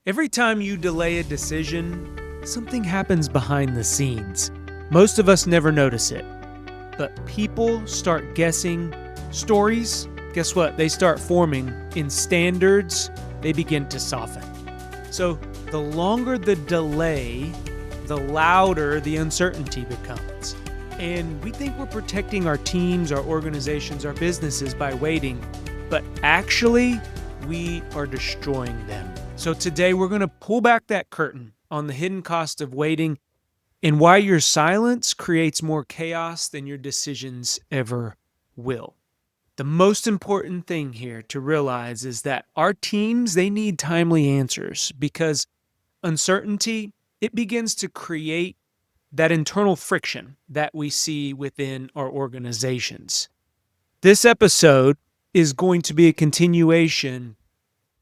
Every time you delay a decision, something happens behind the scenes. Most of us never notice it, but people start guessing. Stories, guess what? They start forming. In standards, they begin to soften. So the longer the delay, the louder the uncertainty becomes. And we think we're protecting our teams, our organizations, our businesses by waiting, but actually, we are destroying them. So today we're going to pull back that curtain on the hidden cost of waiting and why your silence creates more chaos than your decisions ever will. The most important thing here to realize is that our teams, they need timely answers because uncertainty, it begins to create that internal friction that we see within our organizations. This episode is going to be a continuation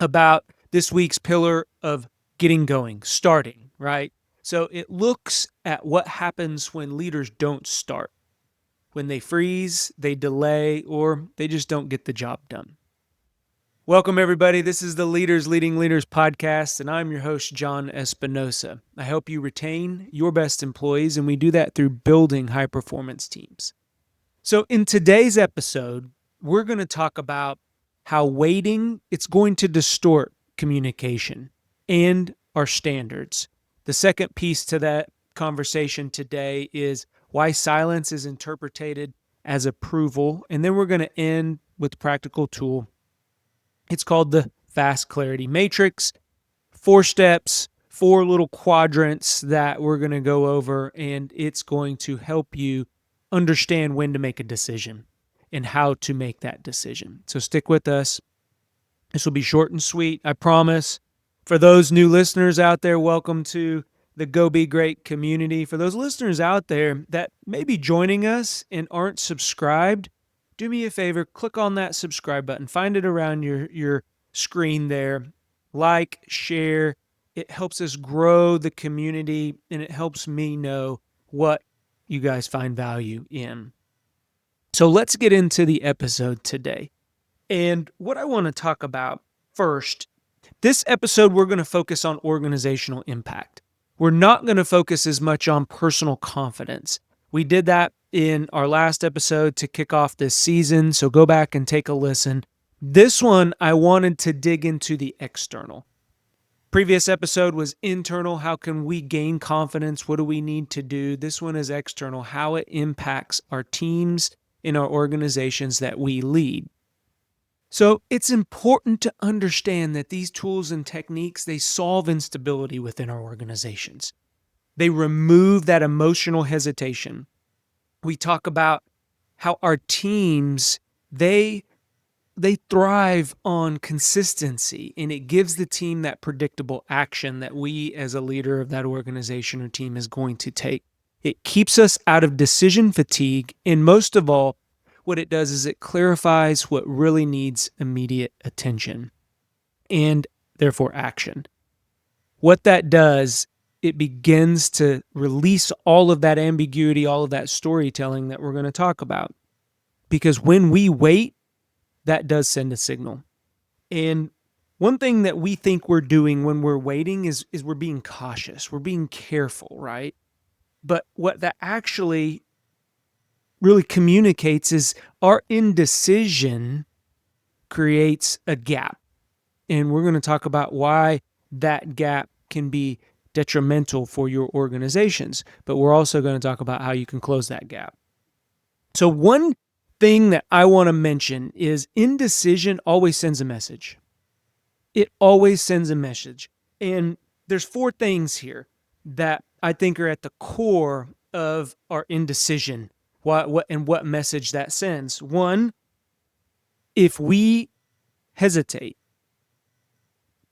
about this week's pillar of getting going, starting, right? So it looks at what happens when leaders don't start, when they freeze, they delay, or they just don't get the job done. Welcome, everybody. This is the Leaders Leading Leaders podcast, and I'm your host, John Espinosa. I help you retain your best employees, and we do that through building high-performance teams. So in today's episode, we're going to talk about how waiting, it's going to distort communication and our standards. The second piece to that conversation today is why silence is interpreted as approval. And then we're going to end with a practical tool. It's called the Fast Clarity Matrix. 4 steps, 4 little quadrants that we're going to go over, and it's going to help you understand when to make a decision and how to make that decision. So stick with us. This will be short and sweet, I promise. For those new listeners out there, welcome to the Go Be Great community. For those listeners out there that may be joining us and aren't subscribed, do me a favor, click on that subscribe button. Find it around your screen there. Like, share. It helps us grow the community, and it helps me know what you guys find value in. So let's get into the episode today. And what I want to talk about first, this episode, we're going to focus on organizational impact. We're not going to focus as much on personal confidence. We did that in our last episode to kick off this season, so go back and take a listen. This one, I wanted to dig into the external. Previous episode was internal. How can we gain confidence? What do we need to do? This one is external, how it impacts our teams in our organizations that we lead. So it's important to understand that these tools and techniques, they solve instability within our organizations. They remove that emotional hesitation. We talk about how our teams, they thrive on consistency, and it gives the team that predictable action that we as a leader of that organization or team is going to take. It keeps us out of decision fatigue, and most of all, what it does is it clarifies what really needs immediate attention and therefore action. What that does, it begins to release all of that ambiguity, all of that storytelling that we're going to talk about. Because when we wait, that does send a signal. And one thing that we think we're doing when we're waiting is we're being cautious. We're being careful, right? But what that actually really communicates is our indecision creates a gap. And we're going to talk about why that gap can be detrimental for your organizations. But we're also going to talk about how you can close that gap. So one thing that I want to mention is indecision always sends a message. It always sends a message. And there's 4 things here that I think are at the core of our indecision. What message that sends. 1, if we hesitate,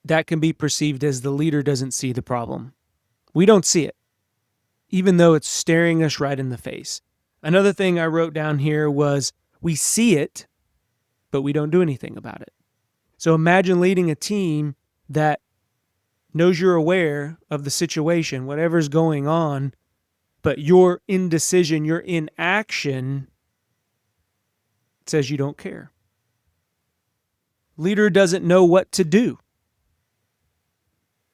that can be perceived as the leader doesn't see the problem. We don't see it, even though it's staring us right in the face. Another thing I wrote down here was we see it, but we don't do anything about it. So imagine leading a team that knows you're aware of the situation, whatever's going on, but your indecision, your inaction says you don't care. Leader doesn't know what to do.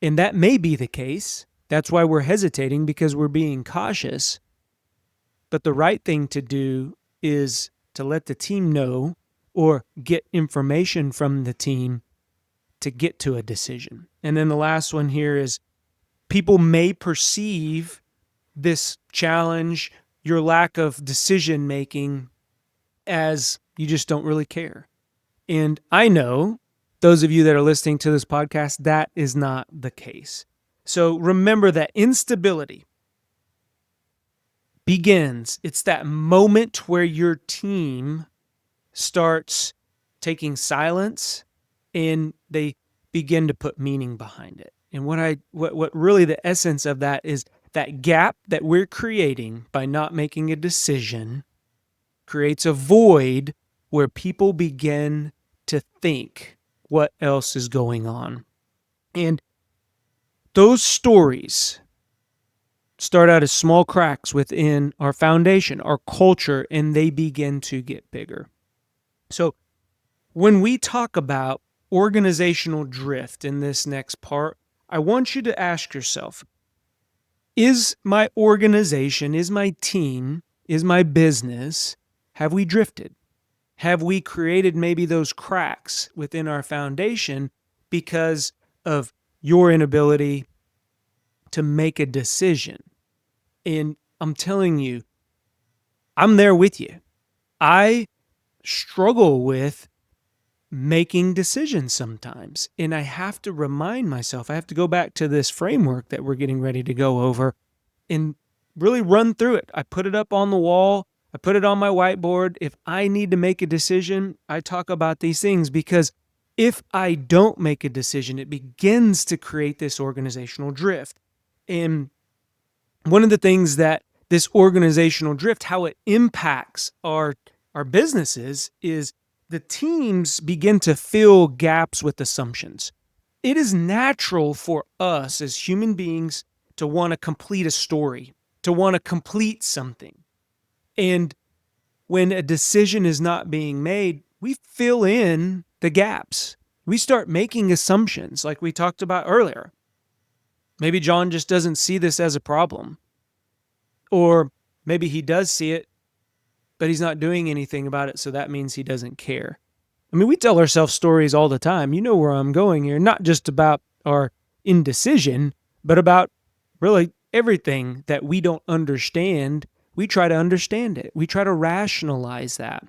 And that may be the case. That's why we're hesitating, because we're being cautious. But the right thing to do is to let the team know or get information from the team to get to a decision. And then the last one here is people may perceive this challenge, your lack of decision making, as you just don't really care. And I know those of you that are listening to this podcast, that is not the case. So remember that instability begins. It's that moment where your team starts taking silence and they begin to put meaning behind it. And what really the essence of that is, that gap that we're creating by not making a decision creates a void where people begin to think what else is going on. And those stories start out as small cracks within our foundation, our culture, and they begin to get bigger. So when we talk about organizational drift in this next part, I want you to ask yourself, is my organization, is my team, is my business, have we drifted? Have we created maybe those cracks within our foundation because of your inability to make a decision? And I'm telling you, I'm there with you. I struggle with making decisions sometimes. And I have to remind myself, I have to go back to this framework that we're getting ready to go over and really run through it. I put it up on the wall. I put it on my whiteboard. If I need to make a decision, I talk about these things, because if I don't make a decision, it begins to create this organizational drift. And one of the things that this organizational drift, how it impacts our businesses, is the teams begin to fill gaps with assumptions. It is natural for us as human beings to want to complete a story, to want to complete something. And when a decision is not being made, we fill in the gaps. We start making assumptions like we talked about earlier. Maybe John just doesn't see this as a problem. Or maybe he does see it, but he's not doing anything about it, so that means he doesn't care. I mean, we tell ourselves stories all the time. You know where I'm going here, not just about our indecision, but about really everything that we don't understand. We try to understand it. We try to rationalize that.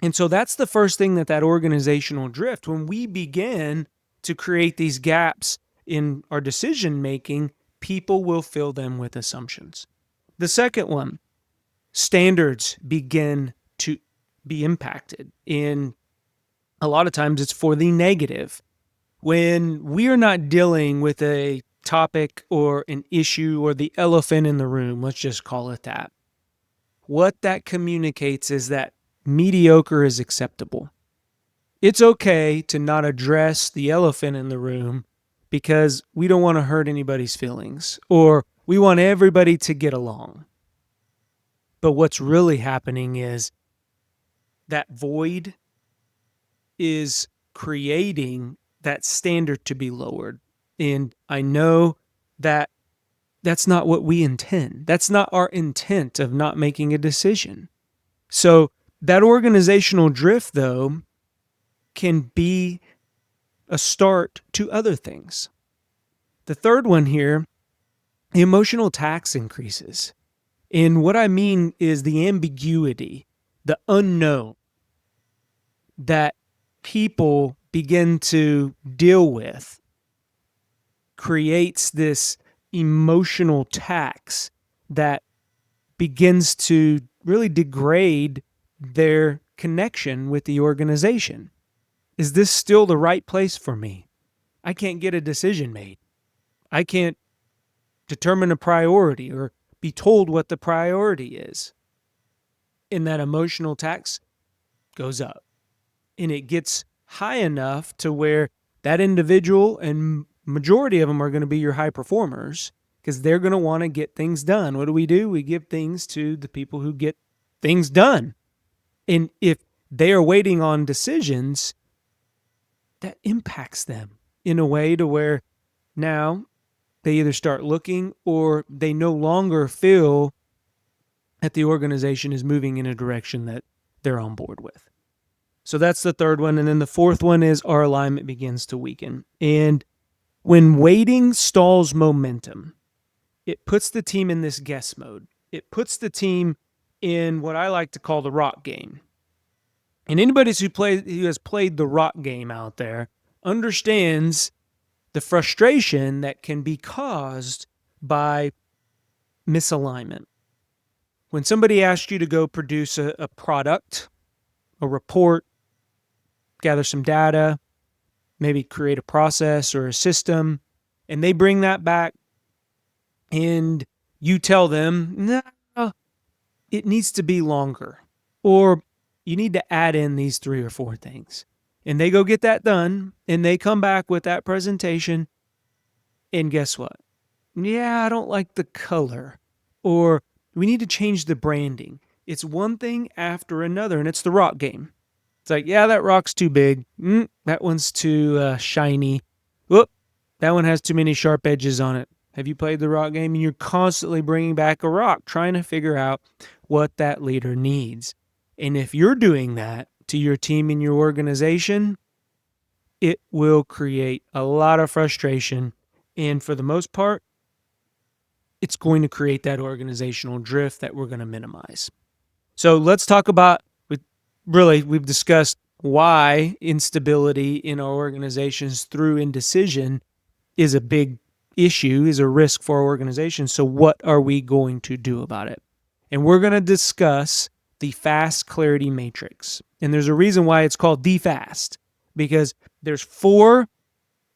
And so that's the first thing, that organizational drift, when we begin to create these gaps in our decision making, people will fill them with assumptions. The second one, standards begin to be impacted. And a lot of times it's for the negative. When we are not dealing with a topic or an issue or the elephant in the room, let's just call it that, what that communicates is that mediocre is acceptable. It's okay to not address the elephant in the room because we don't want to hurt anybody's feelings, or we want everybody to get along. But what's really happening is that void is creating that standard to be lowered. And I know that that's not what we intend. That's not our intent of not making a decision. So that organizational drift, though, can be a start to other things. The third one here, emotional tax increases. And what I mean is the ambiguity, the unknown that people begin to deal with creates this emotional tax that begins to really degrade their connection with the organization. Is this still the right place for me? I can't get a decision made. I can't determine a priority or be told what the priority is. And that emotional tax goes up. And it gets high enough to where that individual, and majority of them are going to be your high performers, because they're going to want to get things done. What do? We give things to the people who get things done. And if they are waiting on decisions, that impacts them in a way to where Now, they either start looking or they no longer feel that the organization is moving in a direction that they're on board with. So that's the third one. And then the fourth one is our alignment begins to weaken. And when waiting stalls momentum, it puts the team in this guess mode. It puts the team in what I like to call the rock game. And anybody who has played the rock game out there understands the frustration that can be caused by misalignment. When somebody asks you to go produce a product, a report, gather some data, maybe create a process or a system, and they bring that back and you tell them, no, it needs to be longer, or you need to add in these 3 or 4 things. And they go get that done, and they come back with that presentation, and guess what? Yeah, I don't like the color, or we need to change the branding. It's one thing after another, and it's the rock game. It's like, yeah, that rock's too big. That one's too shiny. Whoop, that one has too many sharp edges on it. Have you played the rock game? And you're constantly bringing back a rock, trying to figure out what that leader needs. And if you're doing that to your team and your organization, it will create a lot of frustration. And for the most part, it's going to create that organizational drift that we're going to minimize. So let's talk about, we've discussed why instability in our organizations through indecision is a big issue, is a risk for our organization. So what are we going to do about it? And we're going to discuss the FAST clarity matrix. And there's a reason why it's called the FAST, because there's 4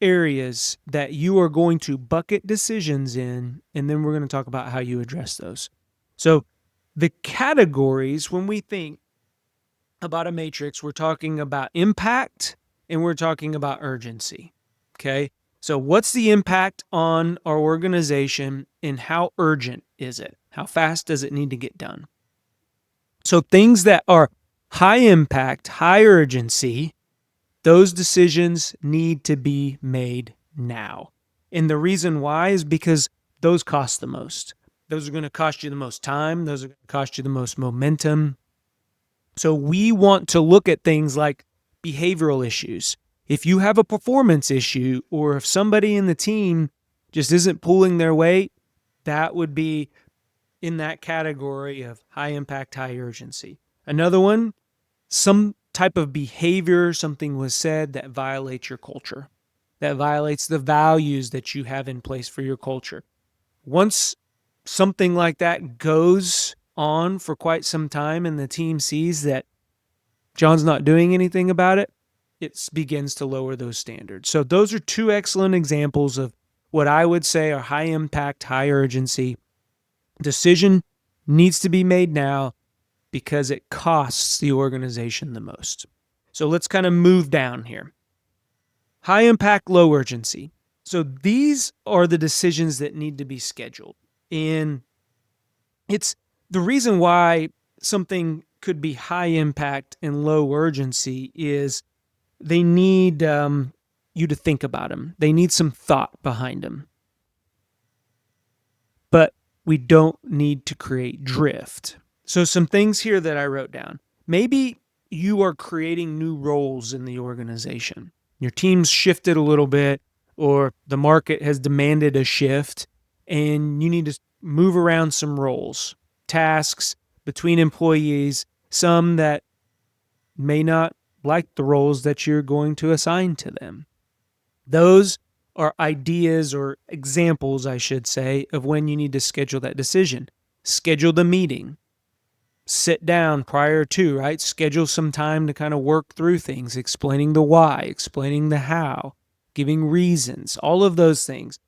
areas that you are going to bucket decisions in, and then we're going to talk about how you address those. So the categories, when we think about a matrix, we're talking about impact and we're talking about urgency. Okay? So what's the impact on our organization and how urgent is it? How fast does it need to get done? So things that are high impact, high urgency, those decisions need to be made now. And the reason why is because those cost the most. Those are going to cost you the most time. Those are going to cost you the most momentum. So we want to look at things like behavioral issues. If you have a performance issue, or if somebody in the team just isn't pulling their weight, that would be in that category of high impact, high urgency. Another one, some type of behavior, something was said that violates your culture, that violates the values that you have in place for your culture. Once something like that goes on for quite some time and the team sees that John's not doing anything about it, it begins to lower those standards. So those are 2 excellent examples of what I would say are high impact, high urgency. Decision needs to be made now because it costs the organization the most. So let's kind of move down here. High impact, low urgency. So these are the decisions that need to be scheduled. And it's the reason why something could be high impact and low urgency is they need you to think about them. They need some thought behind them. But we don't need to create drift. So some things here that I wrote down. Maybe you are creating new roles in the organization. Your team's shifted a little bit, or the market has demanded a shift, and you need to move around some roles, tasks between employees, some that may not like the roles that you're going to assign to them. Those are ideas or examples, I should say, of when you need to schedule that decision. Schedule the meeting. Sit down prior to, right? Schedule some time to kind of work through things, explaining the why, explaining the how, giving reasons, all of those things.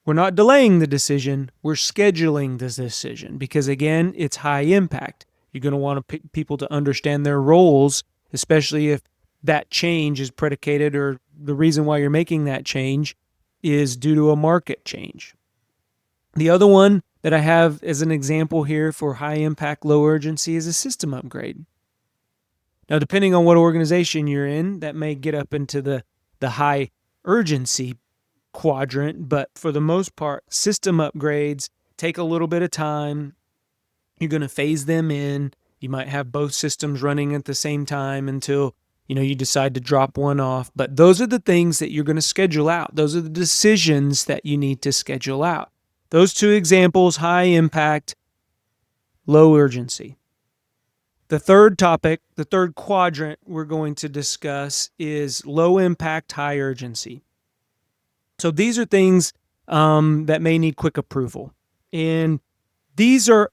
We're not delaying the decision, we're scheduling this decision because, again, it's high impact. You're going to want people to understand their roles, especially if that change is predicated, or the reason why you're making that change is due to a market change. The other one that I have as an example here for high impact, low urgency is a system upgrade. Now, depending on what organization you're in, that may get up into the high urgency quadrant, but for the most part, system upgrades take a little bit of time. You're going to phase them in. You might have both systems running at the same time until you decide to drop one off. But those are the things that you're going to schedule out. Those are the decisions that you need to schedule out. Those two examples: high impact, low urgency. The third topic, the third quadrant we're going to discuss is low impact, high urgency. So these are things that may need quick approval. And these are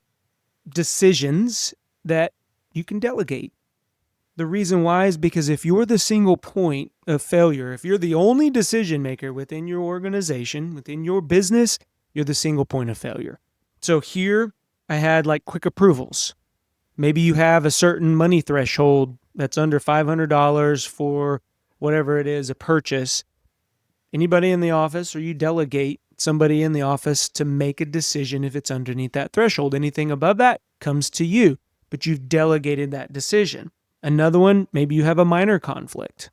decisions that you can delegate. The reason why is because if you're the single point of failure, if you're the only decision maker within your organization, within your business, you're the single point of failure. So here I had like quick approvals. Maybe you have a certain money threshold that's under $500 for whatever it is, a purchase. Anybody in the office, or you delegate somebody in the office to make a decision if it's underneath that threshold. Anything above that comes to you, but you've delegated that decision. Another one, maybe you have a minor conflict.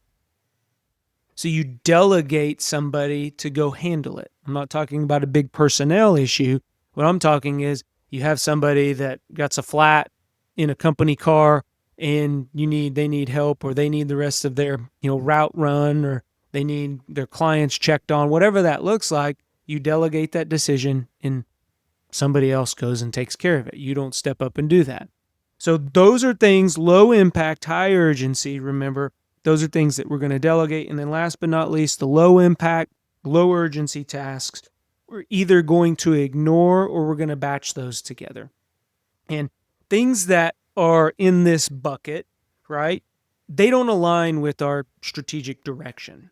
So you delegate somebody to go handle it. I'm not talking about a big personnel issue. What I'm talking is you have somebody that gets a flat in a company car and they need help, or they need the rest of their route run, or they need their clients checked on, whatever that looks like. You delegate that decision and somebody else goes and takes care of it. You don't step up and do that. So those are things, low impact, high urgency. Remember, those are things that we're going to delegate. And then last but not least, the low impact, low urgency tasks, we're either going to ignore or we're going to batch those together. And things that are in this bucket, right, they don't align with our strategic direction.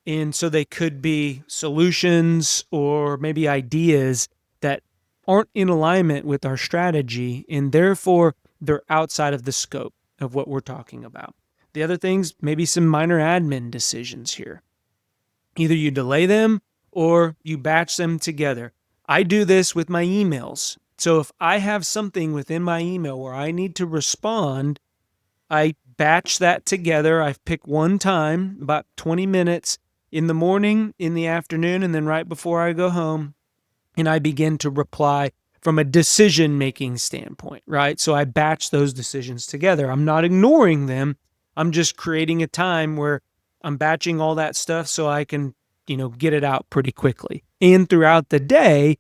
And so they could be solutions or maybe ideas that aren't in alignment with our strategy, and therefore they're outside of the scope of what we're talking about. The other things, maybe some minor admin decisions here. Either you delay them or you batch them together. I do this with my emails. So if I have something within my email where I need to respond, I batch that together. I pick one time, about 20 minutes in the morning, in the afternoon, and then right before I go home, and I begin to reply from a decision-making standpoint, right? So I batch those decisions together. I'm not ignoring them. I'm just creating a time where I'm batching all that stuff so I can, get it out pretty quickly. And throughout the day,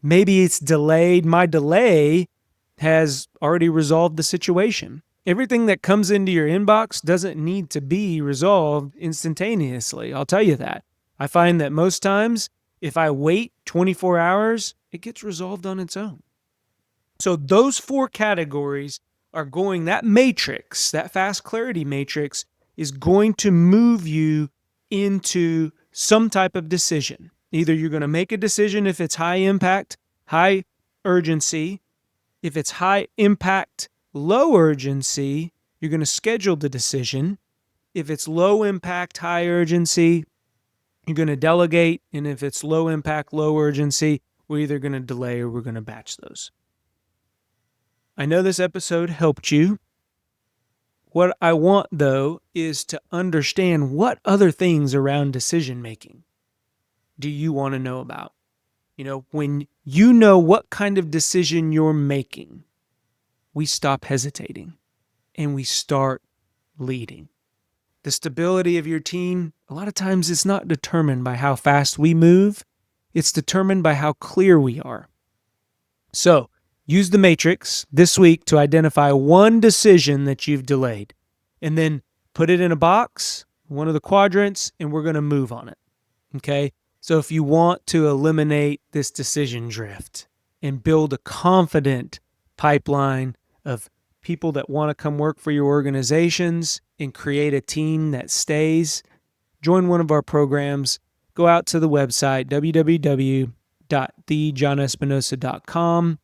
maybe it's delayed. My delay has already resolved the situation. Everything that comes into your inbox doesn't need to be resolved instantaneously. I'll tell you that. I find that most times, if I wait 24 hours, it gets resolved on its own. So those four categories are that matrix, that fast clarity matrix, is going to move you into some type of decision. Either you're going to make a decision if it's high impact, high urgency. If it's high impact, low urgency, you're going to schedule the decision. If it's low impact, high urgency, you're going to delegate. And if it's low impact, low urgency, we're either going to delay or we're going to batch those. I know this episode helped you. What I want, though, is to understand what other things around decision making do you want to know about? When you know what kind of decision you're making, we stop hesitating and we start leading. The stability of your team, a lot of times it's not determined by how fast we move. It's determined by how clear we are. So use the matrix this week to identify one decision that you've delayed, and then put it in a box, one of the quadrants, and we're going to move on it. Okay? So if you want to eliminate this decision drift and build a confident pipeline of people that want to come work for your organizations and create a team that stays, join one of our programs. Go out to the website, www.thejohnespinosa.com.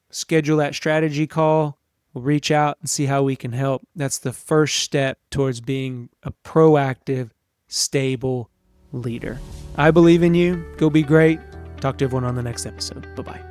Schedule that strategy call. We'll reach out and see how we can help. That's the first step towards being a proactive, stable leader. I believe in you. Go be great. Talk to everyone on the next episode. Bye-bye.